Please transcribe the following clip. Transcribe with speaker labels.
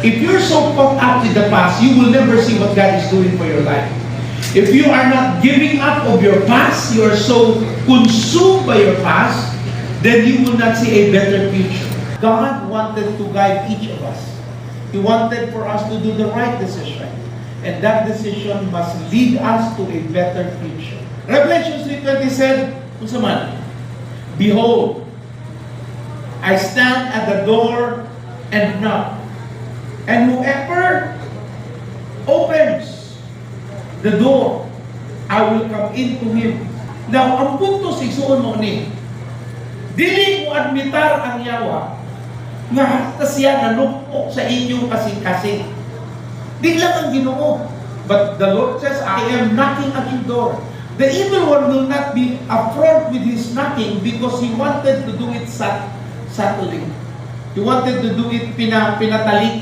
Speaker 1: If you're so caught up with the past, you will never see what God is doing for your life. If you are not giving up of your past, you are so consumed by your past, then you will not see a better future. God wanted to guide each of us. He wanted for us to do the right decision. And that decision must lead us to a better future. Revelation 3:20 said, Behold, I stand at the door and knock. And whoever opens the door, I will come into him. Now, ang punto sa isuon mo ni, dili mo admitar ang yawa nga siya nanukok sa inyong kasing-kasing. Di lang ang Ginoo. But the Lord says, I am knocking at your door. The evil one will not be affront with his knocking because he wanted to do it subtly. He wanted to do it pinatalikod.